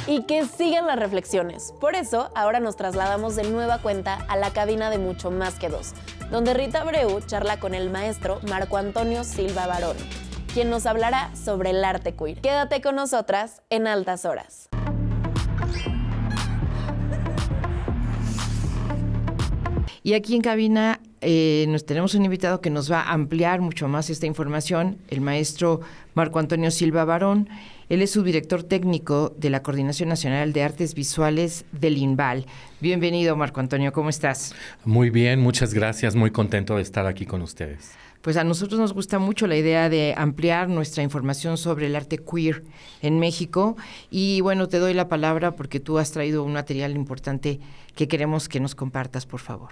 y que sigan las reflexiones. Por eso, ahora nos trasladamos de nueva cuenta a la cabina de Mucho Más que Dos, donde Rita Abreu charla con el maestro Marco Antonio Silva Barón, quien nos hablará sobre el arte queer. Quédate con nosotras en Altas Horas. Y aquí en cabina nos tenemos un invitado que nos va a ampliar mucho más esta información, el maestro Marco Antonio Silva Barón. Él es subdirector técnico de la Coordinación Nacional de Artes Visuales del INVAL. Bienvenido, Marco Antonio, ¿cómo estás? Muy bien, muchas gracias, muy contento de estar aquí con ustedes. Pues a nosotros nos gusta mucho la idea de ampliar nuestra información sobre el arte queer en México. Y bueno, te doy la palabra porque tú has traído un material importante que queremos que nos compartas, por favor.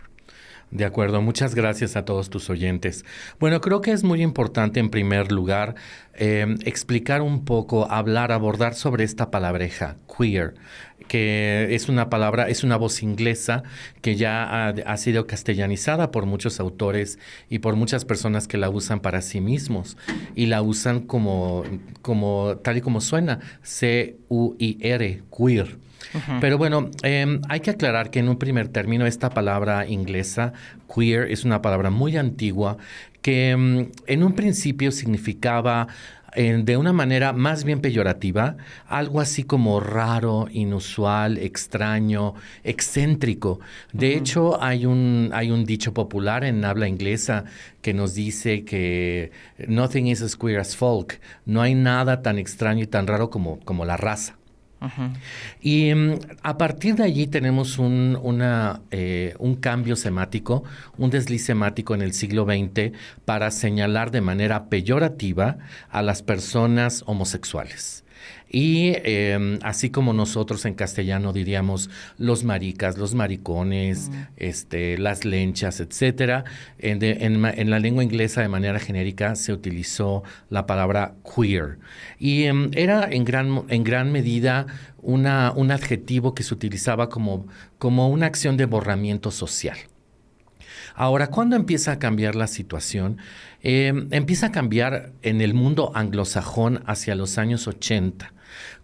De acuerdo, muchas gracias a todos tus oyentes. Bueno, creo que es muy importante en primer lugar explicar un poco, abordar sobre esta palabreja, queer, que es una palabra, es una voz inglesa que ya ha sido castellanizada por muchos autores y por muchas personas que la usan para sí mismos y la usan como tal y como suena, C-U-I-R, queer. Uh-huh. Pero bueno, hay que aclarar que en un primer término esta palabra inglesa, queer, es una palabra muy antigua que en un principio significaba de una manera más bien peyorativa, algo así como raro, inusual, extraño, excéntrico. De uh-huh. hecho, hay un dicho popular en habla inglesa que nos dice que nothing is as queer as folk. No hay nada tan extraño y tan raro como la raza. Uh-huh. Y a partir de allí tenemos un cambio semático, un desliz semático en el siglo XX para señalar de manera peyorativa a las personas homosexuales. Y así como nosotros en castellano diríamos los maricas, los maricones, las lenchas, etcétera, en la lengua inglesa de manera genérica se utilizó la palabra queer. Y era en gran medida un adjetivo que se utilizaba como una acción de borramiento social. Ahora, ¿cuándo empieza a cambiar la situación? Empieza a cambiar en el mundo anglosajón hacia los años 80,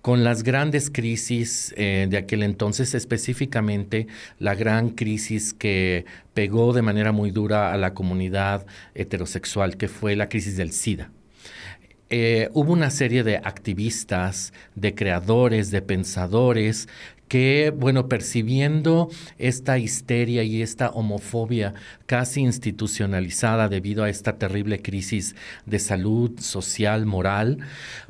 con las grandes crisis de aquel entonces, específicamente la gran crisis que pegó de manera muy dura a la comunidad heterosexual, que fue la crisis del SIDA. Hubo una serie de activistas, de creadores, de pensadores que, bueno, percibiendo esta histeria y esta homofobia casi institucionalizada debido a esta terrible crisis de salud social, moral,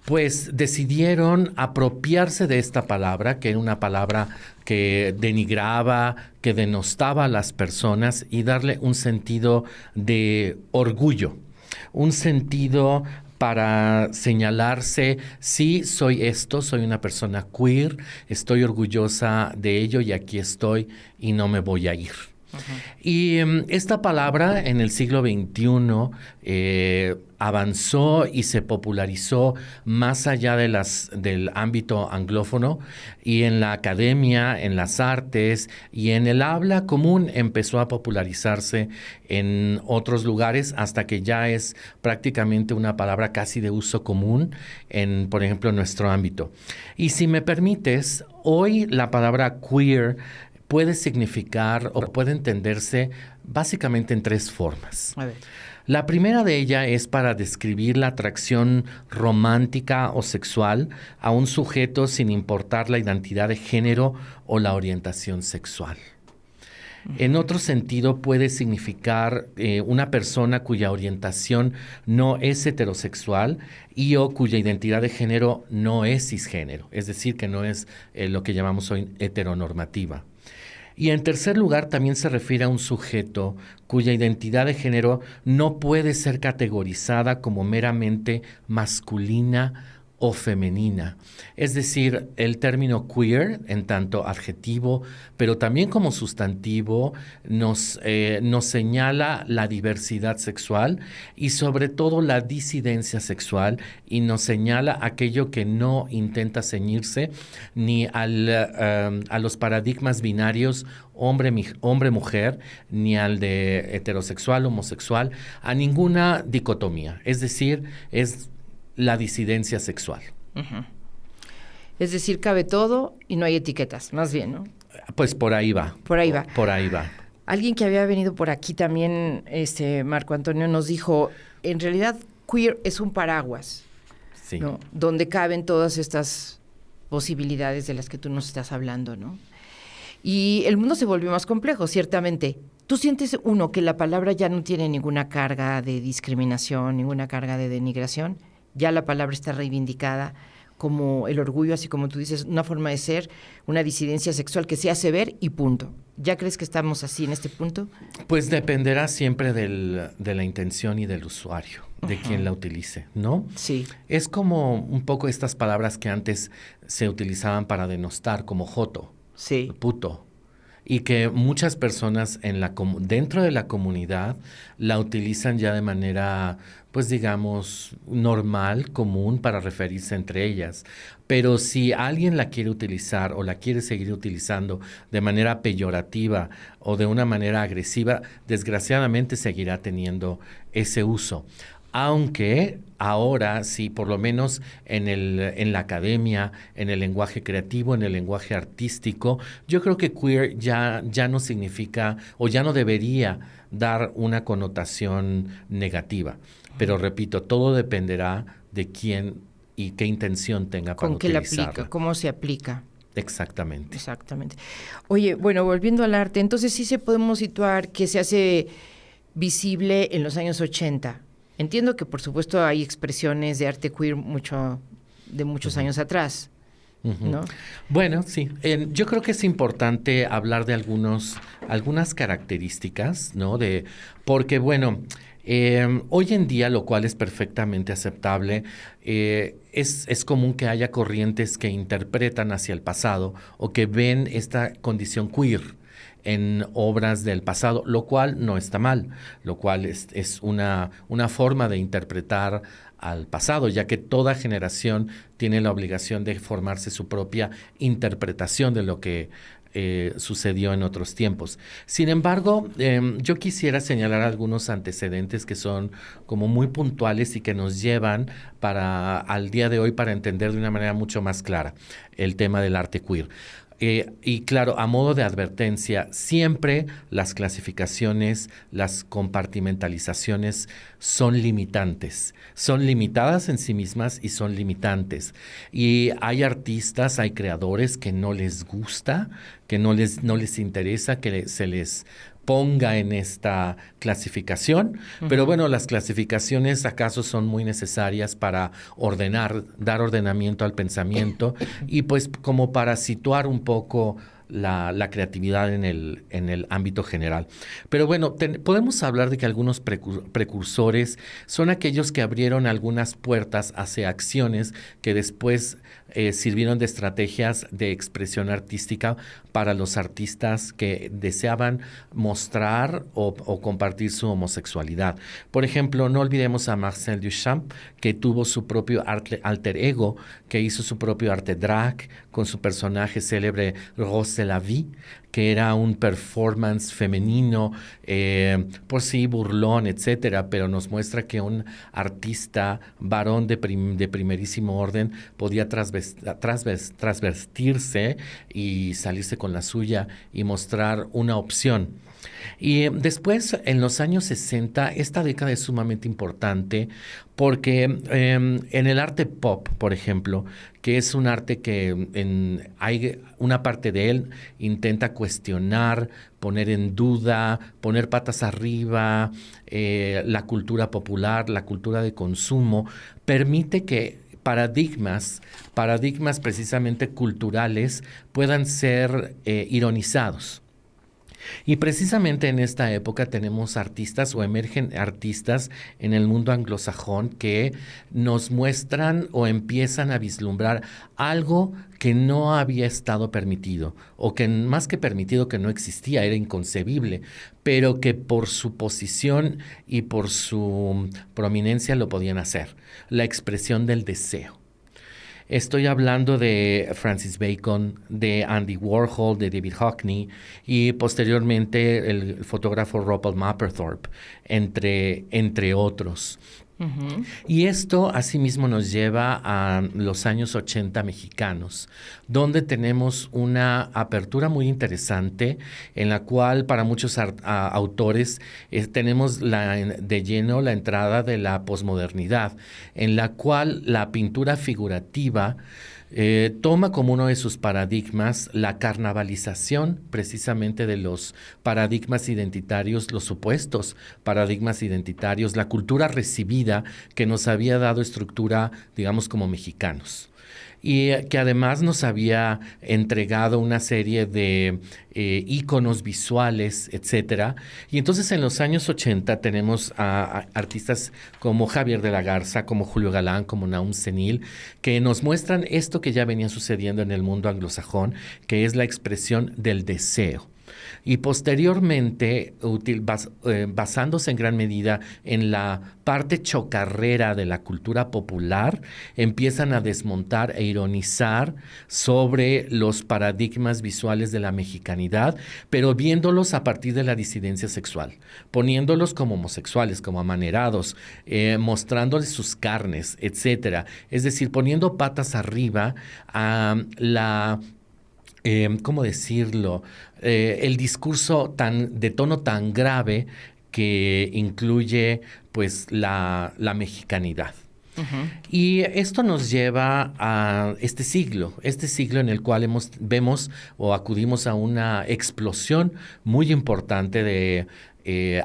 pues decidieron apropiarse de esta palabra, que era una palabra que denigraba, que denostaba a las personas, y darle un sentido de orgullo, un sentido para señalarse, sí, soy esto, soy una persona queer, estoy orgullosa de ello y aquí estoy y no me voy a ir. Uh-huh. Y esta palabra en el siglo XXI avanzó y se popularizó más allá del ámbito anglófono, y en la academia, en las artes y en el habla común empezó a popularizarse en otros lugares hasta que ya es prácticamente una palabra casi de uso común en, por ejemplo, en nuestro ámbito. Y si me permites, hoy la palabra queer puede significar o puede entenderse básicamente en tres formas. A ver. La primera de ellas es para describir la atracción romántica o sexual a un sujeto sin importar la identidad de género o la orientación sexual. En otro sentido, puede significar una persona cuya orientación no es heterosexual y o cuya identidad de género no es cisgénero, es decir, que no es lo que llamamos hoy heteronormativa. Y en tercer lugar, también se refiere a un sujeto cuya identidad de género no puede ser categorizada como meramente masculina o femenina. Es decir, el término queer, en tanto adjetivo, pero también como sustantivo, nos señala la diversidad sexual y sobre todo la disidencia sexual, y nos señala aquello que no intenta ceñirse ni a los paradigmas binarios hombre-mujer, ni al de heterosexual, homosexual, a ninguna dicotomía. Es decir, es la disidencia sexual. Uh-huh. Es decir, cabe todo y no hay etiquetas, más bien, ¿no? Pues por ahí va. Por ahí va. Por ahí va. Alguien que había venido por aquí también, Marco Antonio, nos dijo, en realidad queer es un paraguas, Sí. ¿no? Donde caben todas estas posibilidades de las que tú nos estás hablando, ¿no? Y el mundo se volvió más complejo, ciertamente. ¿Tú sientes, uno, que la palabra ya no tiene ninguna carga de discriminación, ninguna carga de denigración? Ya la palabra está reivindicada como el orgullo, así como tú dices, una forma de ser, una disidencia sexual que se hace ver y punto. ¿Ya crees que estamos así en este punto? Pues dependerá siempre de la intención y del usuario, de quien la utilice, ¿no? Sí. Es como un poco estas palabras que antes se utilizaban para denostar, como joto, Sí. puto, y que muchas personas dentro de la comunidad la utilizan ya de manera, pues digamos, normal, común, para referirse entre ellas. Pero si alguien la quiere utilizar o la quiere seguir utilizando de manera peyorativa o de una manera agresiva, desgraciadamente seguirá teniendo ese uso. Aunque ahora sí, por lo menos en la academia, en el lenguaje creativo, en el lenguaje artístico, yo creo que queer ya no significa o ya no debería dar una connotación negativa. Pero repito, todo dependerá de quién y qué intención tenga para ¿Con qué la utilizarla. aplica? ¿Cómo se aplica? Exactamente. Exactamente. Oye, bueno, volviendo al arte, entonces sí se podemos situar que se hace visible en los años 80. Entiendo que, por supuesto, hay expresiones de arte queer de muchos años atrás, ¿no? Bueno, sí. Yo creo que es importante hablar de algunas características, ¿no? Porque, bueno, hoy en día, lo cual es perfectamente aceptable, es común que haya corrientes que interpretan hacia el pasado o que ven esta condición queer en obras del pasado, lo cual no está mal, lo cual es una forma de interpretar al pasado, ya que toda generación tiene la obligación de formarse su propia interpretación de lo que sucedió en otros tiempos. Sin embargo, yo quisiera señalar algunos antecedentes que son como muy puntuales y que nos llevan al día de hoy para entender de una manera mucho más clara el tema del arte queer. Y claro, a modo de advertencia, siempre las clasificaciones, las compartimentalizaciones son limitantes. Son limitadas en sí mismas y son limitantes. Y hay artistas, hay creadores que no les gusta, que no les interesa que se les ponga en esta clasificación, pero bueno, las clasificaciones acaso son muy necesarias para dar ordenamiento al pensamiento y pues como para situar un poco la creatividad en el ámbito general. Pero bueno, podemos hablar de que algunos precursores son aquellos que abrieron algunas puertas hacia acciones que después sirvieron de estrategias de expresión artística para los artistas que deseaban mostrar o compartir su homosexualidad. Por ejemplo, no olvidemos a Marcel Duchamp, que tuvo su propio alter ego, que hizo su propio arte drag con su personaje célebre Rose de la Vie, que era un performance femenino, por sí burlón, etcétera, pero nos muestra que un artista varón de primerísimo orden podía trasvestirse y salirse con la suya y mostrar una opción. Y después, en los años 60, esta década es sumamente importante porque en el arte pop, por ejemplo, que es un arte que hay una parte de él intenta cuestionar, poner en duda, poner patas arriba, la cultura popular, la cultura de consumo, permite que paradigmas precisamente culturales puedan ser ironizados. Y precisamente en esta época tenemos artistas o emergen artistas en el mundo anglosajón que nos muestran o empiezan a vislumbrar algo que no había estado permitido o que más que permitido que no existía, era inconcebible, pero que por su posición y por su prominencia lo podían hacer. La expresión del deseo. Estoy hablando de Francis Bacon, de Andy Warhol, de David Hockney y posteriormente el fotógrafo Rupert Mapplethorpe, entre otros. Y esto asimismo nos lleva a los años 80 mexicanos, donde tenemos una apertura muy interesante en la cual para muchos autores tenemos de lleno la entrada de la posmodernidad, en la cual la pintura figurativa toma como uno de sus paradigmas la carnavalización precisamente de los paradigmas identitarios, los supuestos paradigmas identitarios, la cultura recibida que nos había dado estructura, digamos, como mexicanos. Y que además nos había entregado una serie de íconos visuales, etcétera. Y entonces en los años 80 tenemos a artistas como Javier de la Garza, como Julio Galán, como Nahum Senil, que nos muestran esto que ya venía sucediendo en el mundo anglosajón, que es la expresión del deseo. Y posteriormente, basándose en gran medida en la parte chocarrera de la cultura popular, empiezan a desmontar e ironizar sobre los paradigmas visuales de la mexicanidad, pero viéndolos a partir de la disidencia sexual, poniéndolos como homosexuales, como amanerados, mostrándoles sus carnes, etcétera. Es decir, poniendo patas arriba a ¿cómo decirlo? El discurso de tono tan grave que incluye pues la mexicanidad. Y esto nos lleva a este siglo en el cual vemos o acudimos a una explosión muy importante de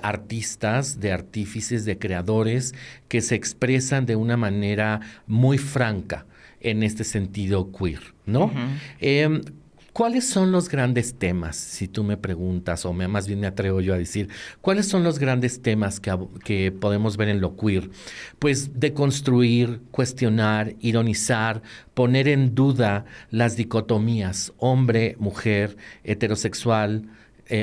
artistas, de artífices, de creadores que se expresan de una manera muy franca en este sentido queer, ¿no? ¿Cuáles son los grandes temas, si tú me preguntas, o más bien me atrevo yo a decir, cuáles son los grandes temas que podemos ver en lo queer? Pues deconstruir, cuestionar, ironizar, poner en duda las dicotomías hombre, mujer, heterosexual,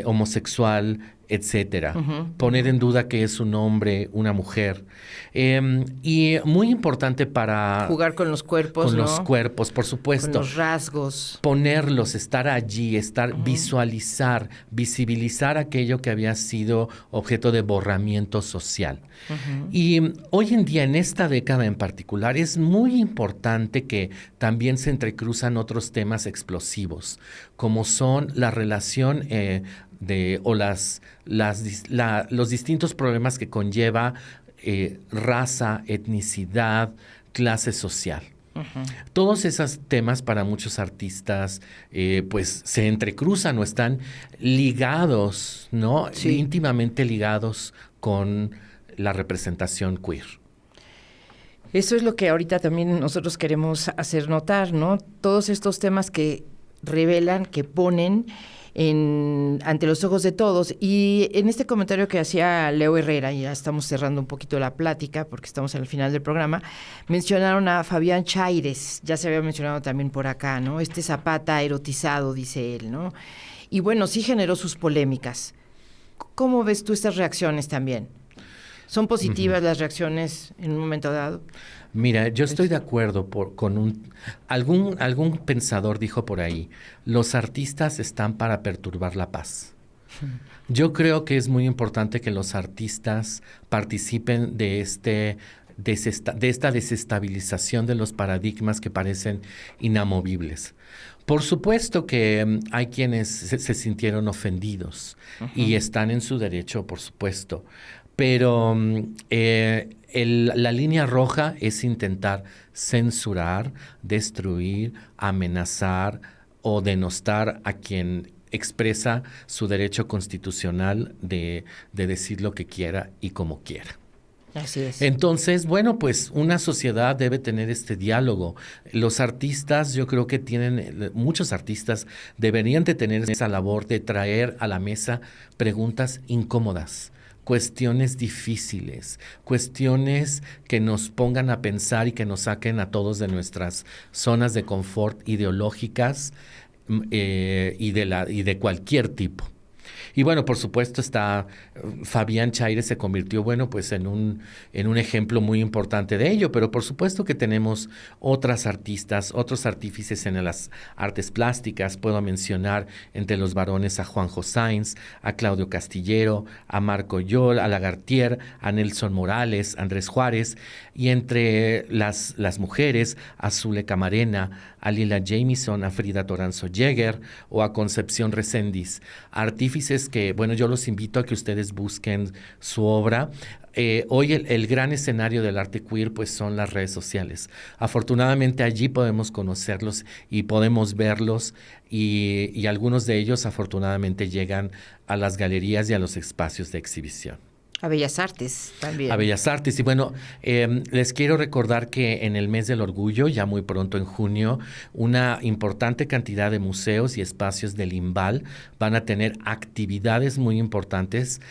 homosexual, etcétera. Poner en duda que es un hombre, una mujer. Y muy importante para... Jugar con los cuerpos, Con ¿no? los cuerpos, por supuesto. Con los rasgos. Ponerlos, estar allí, visualizar, visibilizar aquello que había sido objeto de borramiento social. Y hoy en día, en esta década en particular, es muy importante que también se entrecruzan otros temas explosivos, como son la relación los distintos problemas que conlleva raza, etnicidad, clase social. Todos esos temas para muchos artistas pues se entrecruzan o están ligados, ¿no? Sí. Íntimamente ligados con la representación queer. Eso es lo que ahorita también nosotros queremos hacer notar, ¿no? Todos estos temas que revelan, que ponen ante los ojos de todos. Y en este comentario que hacía Leo Herrera, y ya estamos cerrando un poquito la plática porque estamos al final del programa, mencionaron a Fabián Chaires, ya se había mencionado también por acá, ¿no? Este Zapata erotizado, dice él, ¿no? Y bueno, sí generó sus polémicas. ¿Cómo ves tú estas reacciones también? ¿Son positivas las reacciones en un momento dado? Mira, yo estoy de acuerdo con algún pensador dijo por ahí, los artistas están para perturbar la paz. Yo creo que es muy importante que los artistas participen de esta desestabilización de los paradigmas que parecen inamovibles. Por supuesto que hay quienes se sintieron ofendidos y están en su derecho, por supuesto. Pero la línea roja es intentar censurar, destruir, amenazar o denostar a quien expresa su derecho constitucional de decir lo que quiera y como quiera. Así es. Entonces, bueno, pues una sociedad debe tener este diálogo. Los artistas, yo creo que muchos artistas deberían de tener esa labor de traer a la mesa preguntas incómodas, cuestiones difíciles, cuestiones que nos pongan a pensar y que nos saquen a todos de nuestras zonas de confort ideológicas y de cualquier tipo. Y bueno, por supuesto está Fabián Chaire se convirtió, bueno, pues en un ejemplo muy importante de ello, pero por supuesto que tenemos otras artistas, otros artífices en las artes plásticas. Puedo mencionar entre los varones a Juanjo Sáenz, a Claudio Castillero, a Marco Yol, a Lagartier, a Nelson Morales, Andrés Juárez, y entre las mujeres a Zule Camarena, a Lila Jamieson, a Frida Toranzo Jäger o a Concepción Reséndiz, artífices que, bueno, yo los invito a que ustedes busquen su obra. Hoy el gran escenario del arte queer pues son las redes sociales. Afortunadamente allí podemos conocerlos y podemos verlos y algunos de ellos afortunadamente llegan a las galerías y a los espacios de exhibición. A Bellas Artes también. A Bellas Artes. Y bueno, les quiero recordar que en el mes del orgullo, ya muy pronto en junio, una importante cantidad de museos y espacios del IMBAL van a tener actividades muy importantes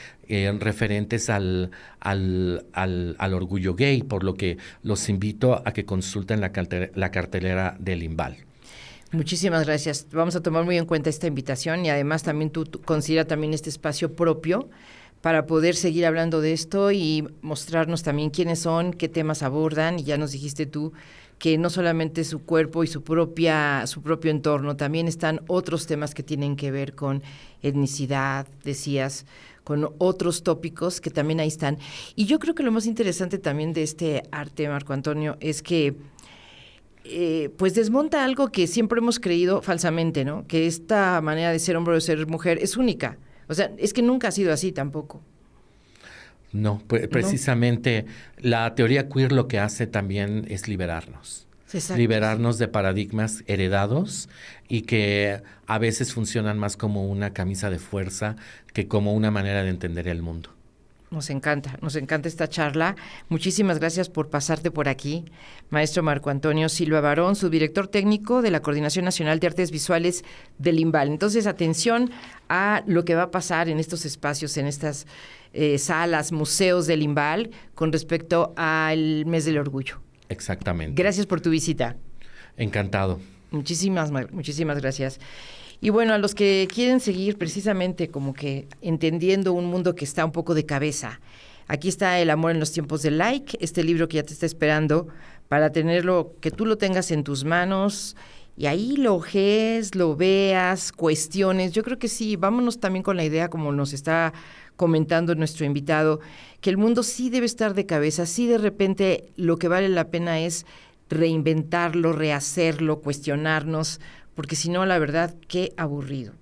referentes al orgullo gay, por lo que los invito a que consulten la cartelera del IMBAL. Muchísimas gracias. Vamos a tomar muy en cuenta esta invitación y además también tú considera también este espacio propio para poder seguir hablando de esto y mostrarnos también quiénes son, qué temas abordan, y ya nos dijiste tú que no solamente su cuerpo y su propio entorno, también están otros temas que tienen que ver con etnicidad, decías, con otros tópicos que también ahí están. Y yo creo que lo más interesante también de este arte, Marco Antonio, es que pues desmonta algo que siempre hemos creído falsamente, ¿no? Que esta manera de ser hombre o de ser mujer es única. O sea, es que nunca ha sido así tampoco. No, precisamente la teoría queer lo que hace también es liberarnos. Exacto. Liberarnos de paradigmas heredados y que a veces funcionan más como una camisa de fuerza que como una manera de entender el mundo. Nos encanta esta charla. Muchísimas gracias por pasarte por aquí, maestro Marco Antonio Silva Barón, subdirector técnico de la Coordinación Nacional de Artes Visuales del IMBAL. Entonces, atención a lo que va a pasar en estos espacios, en estas salas, museos del IMBAL, con respecto al mes del orgullo. Exactamente. Gracias por tu visita. Encantado. Muchísimas gracias. Y bueno, a los que quieren seguir precisamente como que entendiendo un mundo que está un poco de cabeza, aquí está El amor en los tiempos del like, este libro que ya te está esperando para tenerlo, que tú lo tengas en tus manos y ahí lo ojees, lo veas, cuestiones. Yo creo que sí, vámonos también con la idea, como nos está comentando nuestro invitado, que el mundo sí debe estar de cabeza, sí de repente lo que vale la pena es reinventarlo, rehacerlo, cuestionarnos, porque si no, la verdad, qué aburrido.